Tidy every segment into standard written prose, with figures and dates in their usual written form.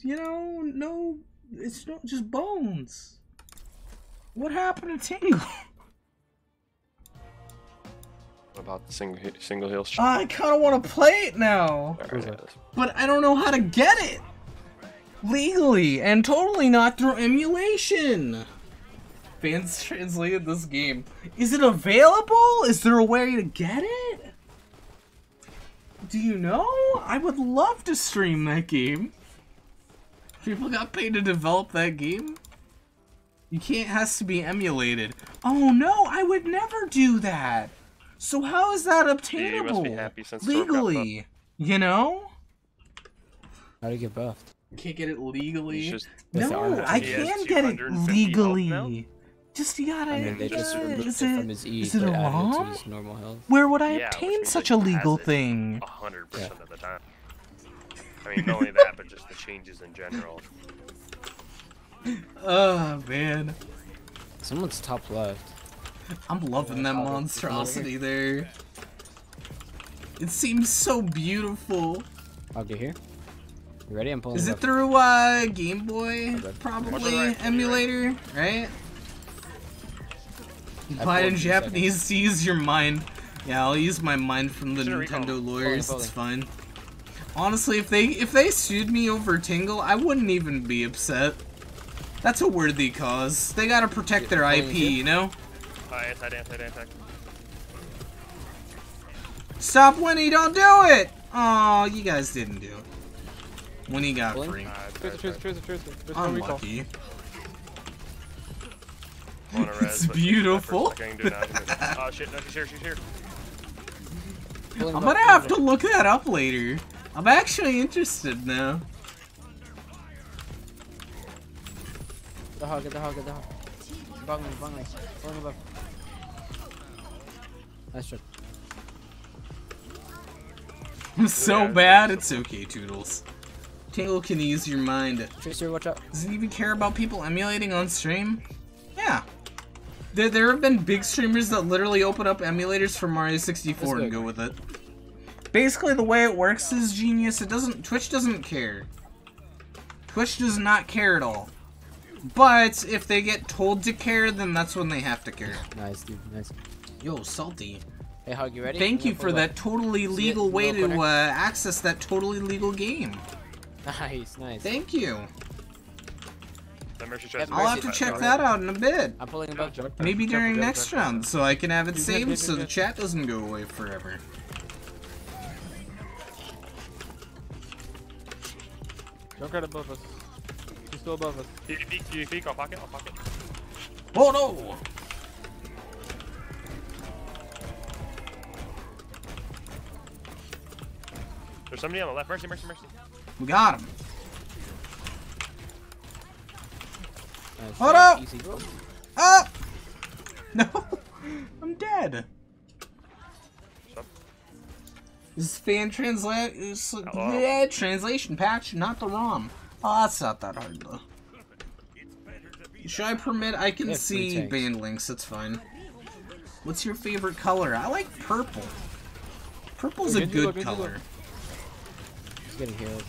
you know, no, it's not just bones. What happened to Tingle? What about the single heel? I kind of want to play it now, but I don't know how to get it legally and totally not through emulation. Fans translated this game. Is it available? Is there a way to get it? Do you know? I would love to stream that game. People got paid to develop that game. You can't, it has to be emulated. Oh no, I would never do that. So how is that obtainable legally? You know? How do you get buffed? You can't get it legally. Just, no, I can get it legally. Just you gotta. I mean, they just removed it from his E, is it but a added it to ROM? his normal health. Where would I obtain such a legal thing? 100% of the time. I mean, not only that, but just the changes in general. Oh man. Someone's top left. I'm loving that monstrosity there. It seems so beautiful. I'll get here. You ready? I'm pulling. Is it through Game Boy? Probably emulator, right? Buy it in Japanese to use your mind. Yeah, I'll use my mind from the Nintendo lawyers. It's fine. Honestly, if they sued me over Tingle, I wouldn't even be upset. That's a worthy cause. They gotta protect their IP, you know? Anti. Stop, Winnie! Don't do it! Oh, you guys didn't do it. Winnie got free. Unlucky. It's beautiful. Oh shit, no, she's here. I'm gonna have to look that up later. I'm actually interested now. Get the hog. Bang me. Nice job. So bad, it's okay, Toodles. Tingle can use your mind. Tracer, watch out. Does it even care about people emulating on stream? Yeah. There have been big streamers that literally open up emulators for Mario 64 and go with it. Basically, the way it works is genius. Twitch doesn't care. Twitch does not care at all. But if they get told to care, then that's when they have to care. Nice, dude. Nice. Yo, Salty. Hey, Hug, you ready? Thank you for that totally legal way to access that totally legal game. Nice. Thank you. I'll have to check that out in a bit. I'm pulling him up. Maybe during next round, so I can have it saved so the chat doesn't go away forever. Junkrat above us. He's still above us. Peek, I'll pocket. Oh no! There's somebody on the left. Mercy. We got him. Nice. Hold up! Easy. Up! No! I'm dead. This is fan translation patch, not the ROM. Oh, that's not that hard though. Should I permit? I can see band links, it's fine. What's your favorite color? I like purple. Purple's a good color. He's getting healed.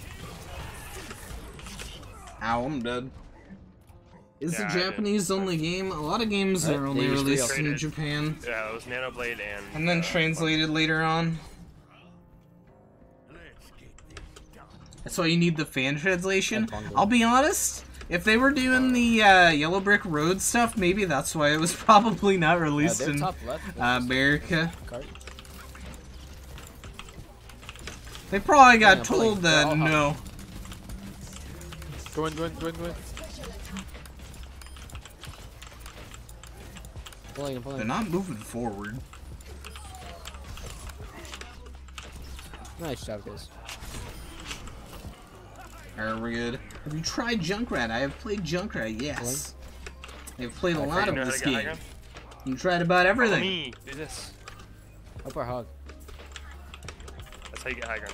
Ow, I'm dead. Is it Japanese only game? A lot of games are only released in Japan. Yeah, it was Nanoblade and then translated later on. That's why you need the fan translation. I'll be honest, if they were doing the Yellow Brick Road stuff, maybe that's why it was probably not released in America. They probably got told that no. Go in. Pulling. They're not moving forward. Nice job, guys. Alright, we're good. Have you tried Junkrat? I have played Junkrat, yes. I've played a lot of this game. You tried about everything. Do this. Up our hog. That's how you get high ground.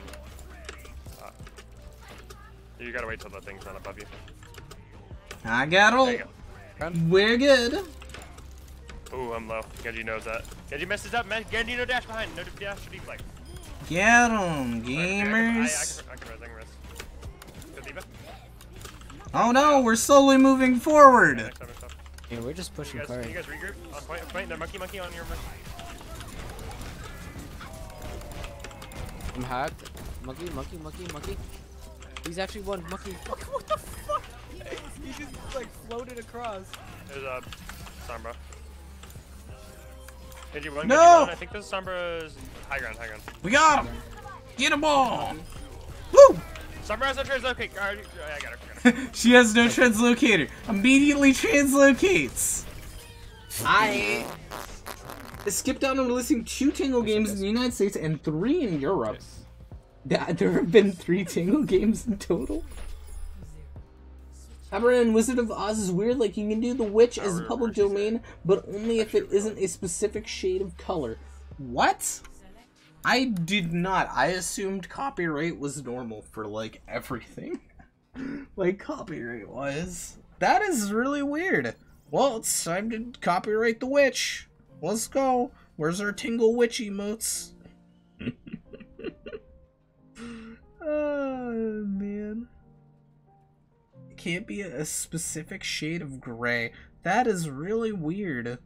You gotta wait till the thing's not above you. I got ult. We're good. Ooh, I'm low. Genji knows that. Genji messes up. Genji, no dash behind. No dash or deflect. Get 'em, gamers. I can rest. Good D.Va. Oh no, we're slowly moving forward. Next time, next time. Yeah, we're just pushing You card. guys regroup. I'm fighting the monkey on your monkey. I'm hacked. Monkey. He's actually one monkey. What the fuck? He just like floated across. There's a Sombra. Genji one, No! Genji one. I think this Sombra's high ground. We got him! Get him all! Woo! Sombra has no translocate. I got her. She has no translocator. Immediately translocates. I skipped out on releasing 2 Tango games in the United States and 3 in Europe. There have been 3 Tango games in total. Aberrant Wizard of Oz is weird, like you can do the witch as a public domain, but only if it isn't a specific shade of color. What? I did not. I assumed copyright was normal for, like, everything. Like, copyright-wise. That is really weird. Well, it's time to copyright the witch. Let's go. Where's our Tingle Witch emotes? Oh, man. It can't be a specific shade of gray. That is really weird.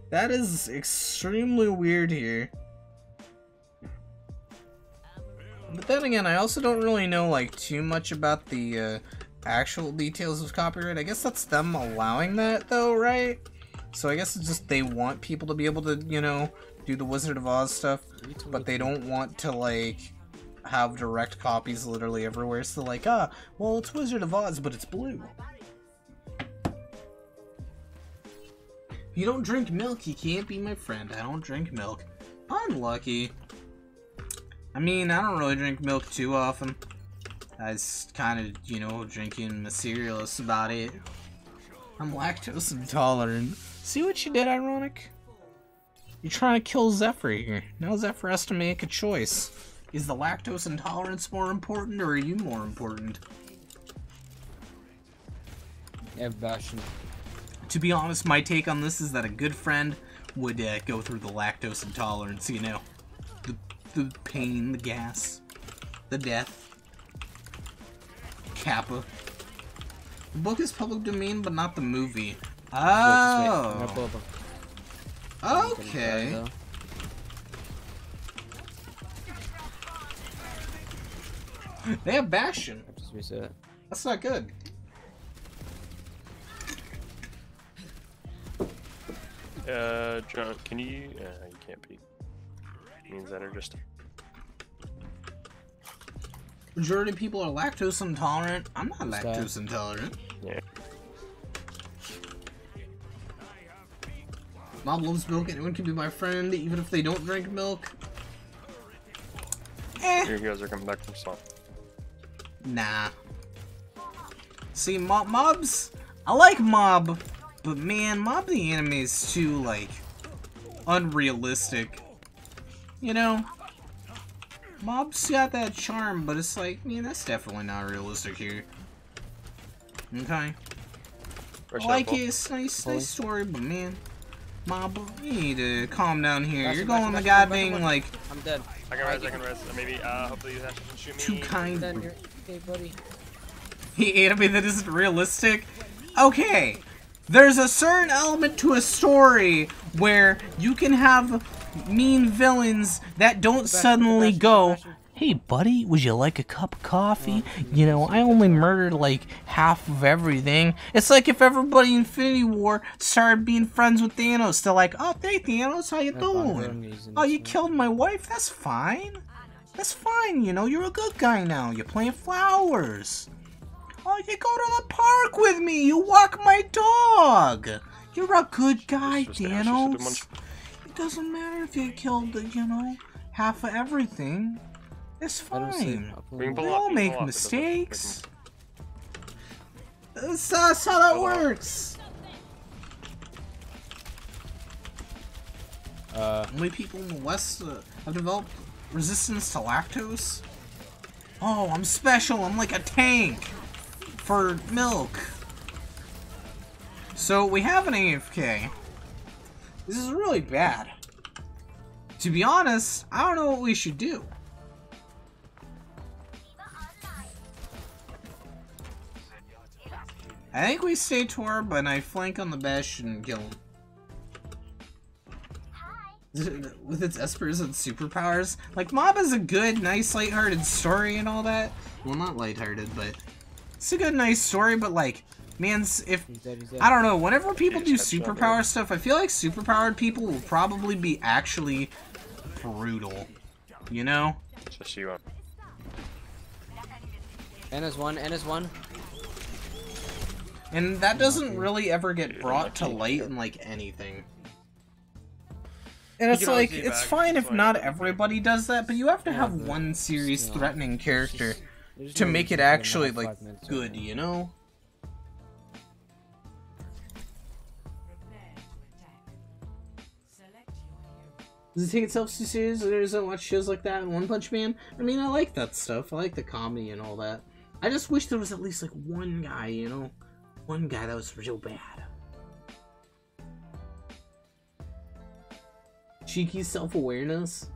That is extremely weird here. But then again, I also don't really know, like, too much about the actual details of copyright. I guess that's them allowing that, though, right? So I guess it's just they want people to be able to, you know, do the Wizard of Oz stuff, but they don't want to, like, have direct copies literally everywhere. So like, well, it's Wizard of Oz, but it's blue. If you don't drink milk, you can't be my friend. I don't drink milk. Unlucky. I mean, I don't really drink milk too often. I was kind of, you know, drinking my cereals about it. I'm lactose intolerant. See what you did, Ironic? You're trying to kill Zephyr here. Now Zephyr has to make a choice. Is the lactose intolerance more important, or are you more important? Yeah, Bastion. To be honest, my take on this is that a good friend would go through the lactose intolerance, you know. The pain, the gas, the death. Kappa. The book is public domain, but not the movie. Oh. Okay. They have Bastion. Just reset. That's not good. John, can you? You can't peek. Means that are just. Majority of people are lactose intolerant. I'm not lactose intolerant. Yeah. Mom loves milk. Anyone can be my friend, even if they don't drink milk. Eh. Your heroes are coming back from swamp. Nah. See, mobs. I like Mob, but man, Mob the anime is too, like, unrealistic. You know? Mob's got that charm, but it's like, man, that's definitely not realistic here. Okay. I like it, it's nice story, but man, Mob, you need to calm down here. You're going the goddamn, like... I'm dead. I can res. Maybe, hopefully that doesn't shoot me. Too kind. Okay, buddy. The anime that isn't realistic? Okay. There's a certain element to a story where you can have mean villains that don't suddenly go, hey buddy, would you like a cup of coffee? You know, I only murdered like half of everything. It's like if everybody in Infinity War started being friends with Thanos. They're like, oh, hey Thanos, how you doing? Oh, you killed my wife? That's fine. That's fine, you know, you're a good guy now. You plant flowers. Oh, you go to the park with me. You walk my dog. You're a good guy, Thanos. It doesn't matter if you killed, you know, half of everything. It's fine. We all make mistakes. That's how that works. Only people in the West have developed resistance to lactose. Oh, I'm special. I'm like a tank for milk. So we have an AFK. This is really bad. To be honest, I don't know what we should do. I think we stay Tor, but I flank on the Bastion and kill him. With its espers and superpowers. Like, Mob is a good, nice, lighthearted story and all that. Well, not lighthearted, but it's a good, nice story, but like, man's, if, He's dead. I don't know, whenever people do superpower stuff, I feel like superpowered people will probably be actually brutal. You know? Just you. N is one. And that doesn't really ever get brought to light in, like, anything. And it's like, it's fine if not everybody does that, but you have to have one serious threatening character to make it actually, like, good, you know? Does it take itself too serious? There isn't much shows like that in One Punch Man? I mean, I like that stuff. I like the comedy and all that. I just wish there was at least, like, one guy, you know? One guy that was real bad. Cheeky self-awareness?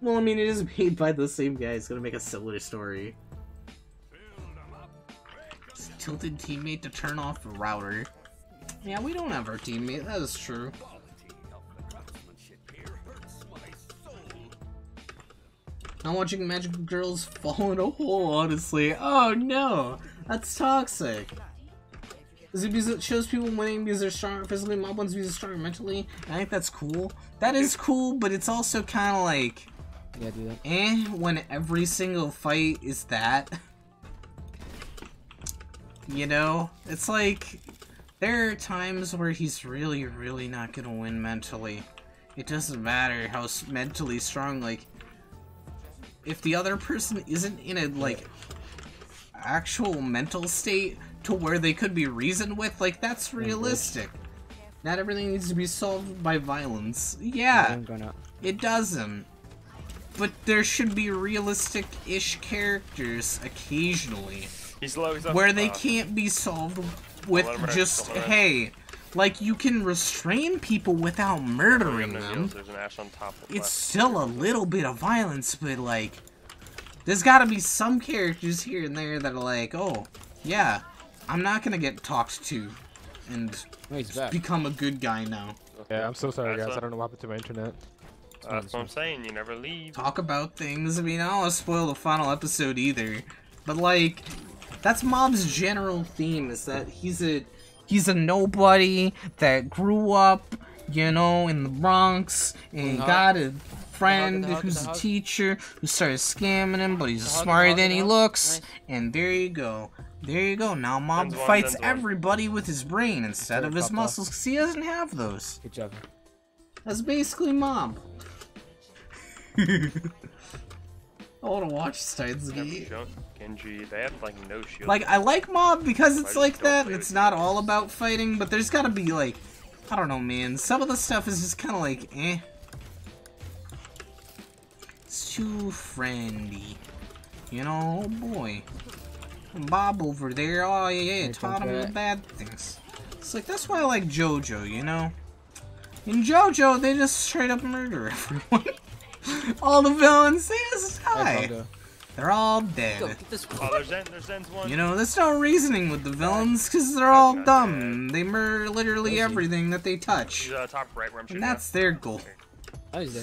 Well, I mean, it is made by the same guy. It's gonna make a similar story. Just tilted teammate to turn off the router. Yeah, we don't have our teammate. That is true. Not watching magical girls fall in a hole, honestly. Oh no! That's toxic. Is it because it shows people winning because they're stronger physically, mob ones because they're stronger mentally? I think that's cool. That is cool, but it's also kind of like, yeah, do that. when every single fight is that. You know? It's like, there are times where he's really, really not gonna win mentally. It doesn't matter how mentally strong, like, if the other person isn't in a, like, actual mental state to where they could be reasoned with, like, that's realistic. Not everything needs to be solved by violence. Yeah, it doesn't. But there should be realistic-ish characters occasionally. He's low, he's up. Where they can't be solved with just, hey, like, you can restrain people without murdering them. There's an ash on top of it's still a little bit of violence, but, like, there's gotta be some characters here and there that are like, oh, yeah, I'm not gonna get talked to and become a good guy now. Yeah, I'm so sorry, guys. I don't know what happened to my internet. That's what I'm saying. You never leave. Talk about things. I mean, I don't want to spoil the final episode either, but, like, that's Mob's general theme, is that he's a nobody that grew up, you know, in the Bronx, and got a friend who's a teacher who started scamming him, but he's smarter than he looks, and there you go. There you go. Now Mob fights everybody with his brain instead of his muscles, because he doesn't have those. Good job. That's basically Mob. I want to watch Steins Gate. Genji, they have like no shield. Like, I like Mob because it's like that, and it's not all about fighting, but there's gotta be, like, I don't know, man. Some of the stuff is just kind of like, eh. It's too friendly. You know, oh boy. Bob over there, oh yeah, taught him the bad things. It's like, that's why I like Jojo, you know? In Jojo, they just straight up murder everyone. All the villains, they just die. They're all dead. Oh, there's Zen's one. You know, there's no reasoning with the villains, because they're all dumb. They murder literally everything that they touch. He's top right where I'm shooting. And that's their goal. Oh, he's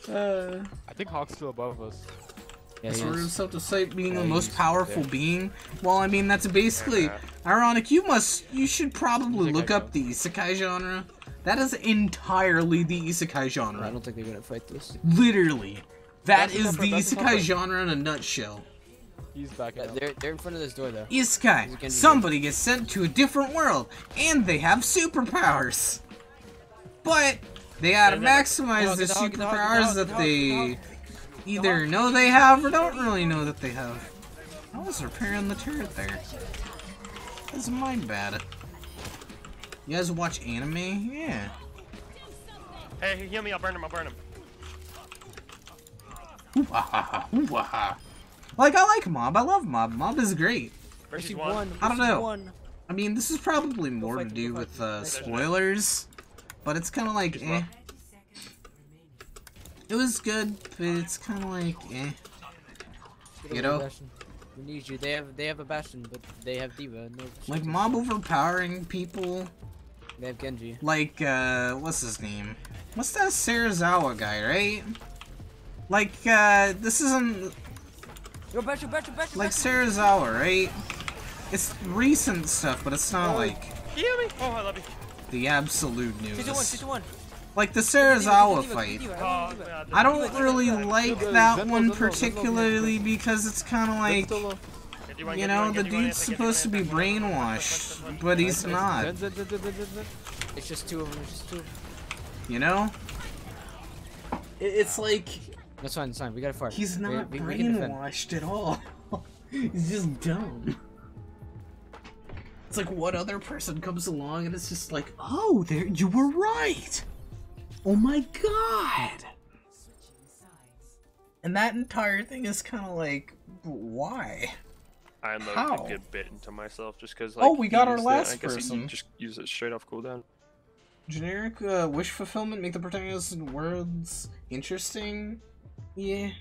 there. I think Hawk's still above us. Yeah, sort of himself to sight being the most powerful being. Well, I mean, that's basically ironic. You should probably look up the isekai genre. That is entirely the isekai genre. I don't think they're gonna fight this. Literally. That is the isekai genre in a nutshell. He's back up. They're in front of this door, though. Isekai. Somebody gets sent to a different world, and they have superpowers. But they gotta maximize the superpowers that they either know they have or don't really know that they have. I was repairing the turret there. That's my bad. You guys watch anime? Yeah. Hey, heal me, I'll burn him, I'll burn him. Like, I like Mob, I love Mob. Mob is great. I don't know. I mean, this is probably more to do with spoilers, but it's kind of like, eh. It was good, but it's kind of like, eh. You know? We need you. They have a Bastion, but they have Diva. No. Like mob overpowering people. They have Genji. Like what's his name? What's that Sarazawa guy, right? Like this isn't Yo, Bastion. like Sarazawa, right? It's recent stuff, but it's not like Yummy. Oh, I love you. the absolute news. 2-1. Like the Sarazawa fight. Oh, God. I don't really like that one Zen low. particularly because it's kind of like, you know, the dude's supposed to be brainwashed, but he's not. Zen. It's just 2 of them. You know? It's like That's fine. We got to fart. he's not we can defend. brainwashed at all. He's just dumb. It's like what other person comes along and it's just like, oh, there you were right. Oh my god. And that entire thing is kind of like, why? I unloaded How? a good bit into myself just because. Like, Oh, we got he our used last it. I guess person. He just use it straight off cooldown. Generic wish fulfillment, make the protagonist's words interesting? Yeah.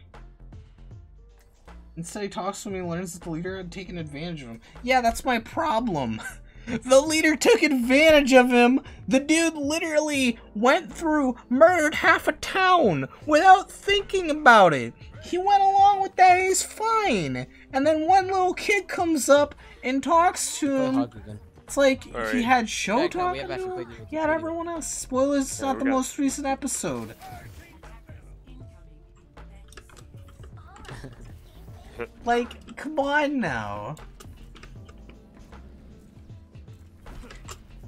Instead he talks to him and he learns that the leader had taken advantage of him. Yeah, that's my problem. The leader took advantage of him. The dude literally went through, murdered half a town without thinking about it. He went along with that, he's fine. And then one little kid comes up and talks to him. It's like he had Show talking to him. He had everyone else. Spoilers, it's not the most recent episode. Like, come on now.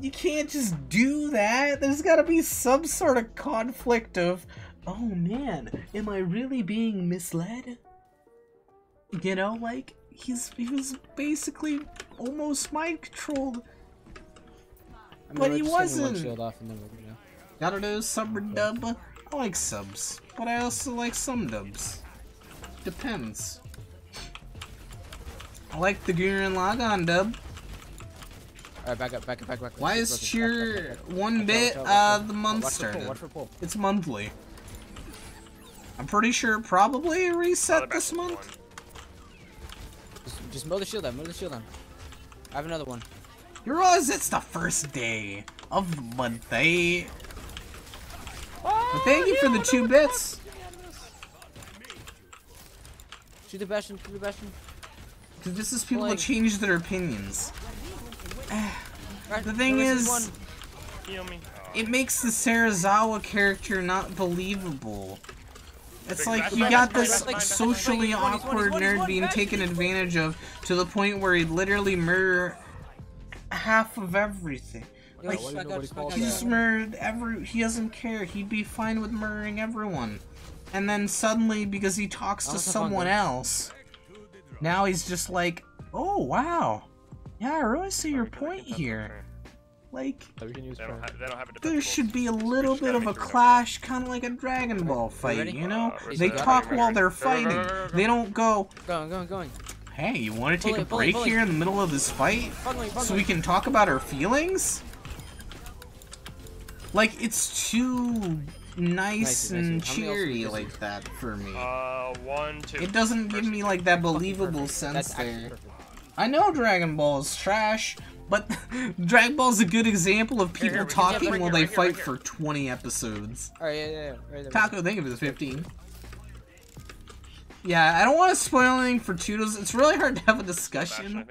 You can't just do that. There's gotta be some sort of conflict of, oh man, am I really being misled? You know, like, he was basically almost mind controlled. But he wasn't. Gotta do sub or dub. I like subs, but I also like some dubs. Depends. I like the Gurren Lagann dub. Alright, back up. Why is cheer 1 bit the month started? It's monthly. I'm pretty sure it probably reset this month. Just mow the shield down, I have another one. You realize it's the first day of the month, eh? But thank you for the 2 bits. Shoot the Bastion. Because this is people that change their opinions. The thing is, it makes the Sarazawa character not believable. It's like you got this socially awkward nerd being taken advantage of to the point where he'd literally murder half of everything. Like, he just murdered he doesn't care, he'd be fine with murdering everyone. And then suddenly, because he talks to someone else, now he's just like, oh wow, yeah, I really see your point here. Like, there should be a little bit of a clash, kind of like a Dragon Ball fight, you know? They talk while they're fighting. They don't go, Going. hey, you want to take a break here in the middle of this fight so we can talk about our feelings? Like, it's too nice and cheery like that for me. 1, 2. It doesn't give me like that believable sense there. I know Dragon Ball is trash, but Dragon Ball is a good example of people talking while they fight for 20 episodes. Alright, yeah. Right Taco, thank you for the 15. Yeah, I don't want to spoil anything for Tudos. It's really hard to have a discussion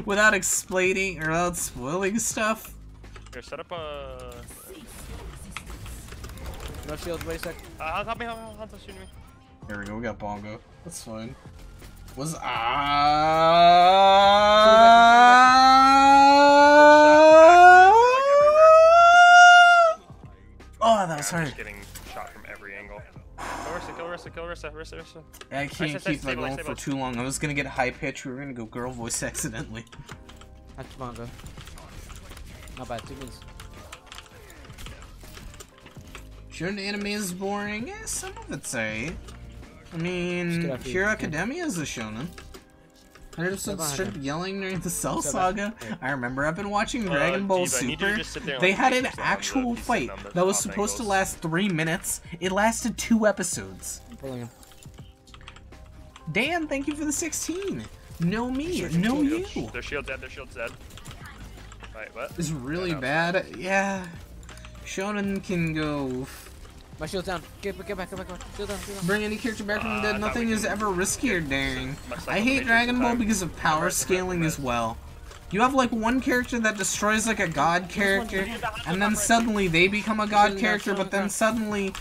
without explaining or without spoiling stuff. Here, set up a... No shield, wait a sec. Help me, shooting me. There we go, we got Bongo. That's fine. Was Oh, that was hard. I'm just getting shot from every angle. Kill Rissa. I can't keep that going for too long. I was gonna get high pitch. We were gonna go girl voice accidentally. That's Bongo. Not bad, 2 minutes. Shonen anime is boring. Eh, some of it's alright. I mean, Hero Academia is a shonen. 100 episodes straight up yelling during the Cell Saga. I remember I've been watching Dragon Ball Super. They had an actual fight that was supposed to last 3 minutes. It lasted 2 episodes. Dan, thank you for the 16. No me, no you. Their shield's dead, their shield's dead. Wait, what? It's really bad. Yeah. Shonen can go. My shield's down. Get back, Shield down, shield down. Bring any character back from the dead. Nothing is ever risky or daring. My I hate cyclopations Dragon Ball time. because of power scaling as well. You have like one character that destroys like a god character, and then suddenly they become a god character, but then suddenly,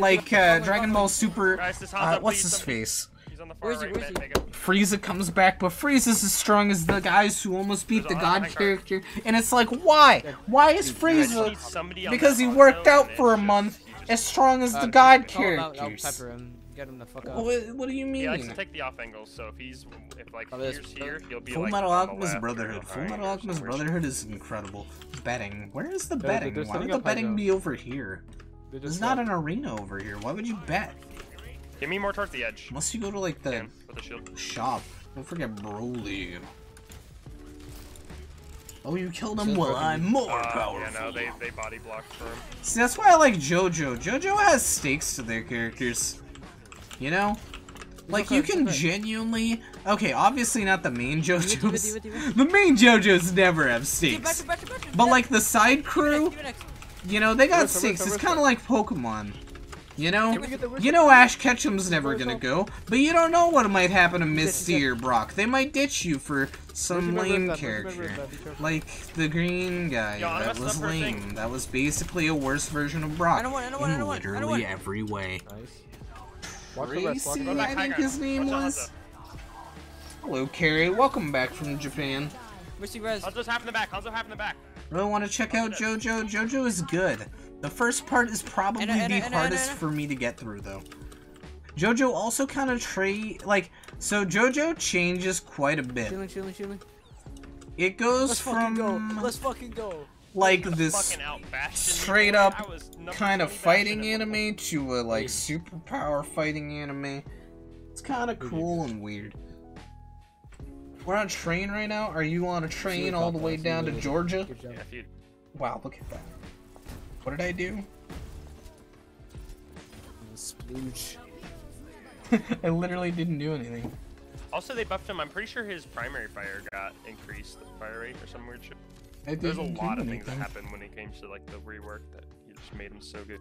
like Dragon Ball Super, Guys, this Hanzo, what's please, his somebody- face? He's on the far Where's he? right, Where's he? Mega. Frieza comes back, but Frieza's as strong as the guys who almost beat There's the a lot of god high cards. character, and it's like, why? Why is I just Frieza? need somebody on Because that he Hanzo, worked out and for a it's month, just- he just- as strong as the god Call him out, I'll characters. pepper him. Get him the fuck up. What do you He likes mean? to take the off angles, so if like Oh, this- here's here, he'll be Full like Metal on the Alchemist left, Brotherhood. or Full right, Metal or Alchemist somewhere. Brotherhood is incredible. Betting. Where is the They're betting? Why setting would the up high betting ground. be over here? They There's just not left. an arena over here. Why would you bet? Give me more towards the edge. Unless you go to like the Can, with the shield. shop. Don't forget Broly. Oh, you killed him? Shield's Well, broken. I'm more Yeah, powerful. no, they body blocked for him. See, that's why I like Jojo. Jojo has stakes to their characters. You know? Like, you can genuinely... Okay, obviously not the main JoJos. The main JoJos never have stakes. But, like, the side crew, you know, they got Rissa, stakes. Rissa, It's Rissa. kind of like Pokemon. You know? Can we get the Rissa? You know Ash Ketchum's never Rissa? gonna go, but you don't know what might happen to Misty Rissa. or Brock. They might ditch you for some Rissa, lame Rissa, character. Rissa, be careful. Like the green guy. Yo, I That messed was up for a lame. thing. That was basically a worse version of Brock. I don't want, I don't want, I in don't want, I don't literally want. every way. Nice. Watch the rest, watch Tracy, the Go I back, rest. high think ground. his name Watch was. Hanzo. Hello, Carrie. Welcome back from Japan. Mercy res. Hanzo's half in the back. Hanzo half in the back. Really want to check out JoJo? JoJo is good. The first part is probably the hardest for me to get through, though. JoJo also kind of so JoJo changes quite a bit. Shielding. It goes Let's fucking go. from Let's fucking go. Fucking this out bashing me, straight boy. up I was number kind of 20 fighting bashing him. anime to a like superpower fighting anime. It's kind of cool and weird. We're on a train right now. Are you on a train all the way down to Georgia? Good job. Yeah, if you Wow, look at that. What did I do? Splooge. I literally didn't do anything. Also, they buffed him. I'm pretty sure his primary fire got increased, the fire rate or some weird shit. I There's a didn't do lot of things that anything. happened when it came to like the rework that just made him so good.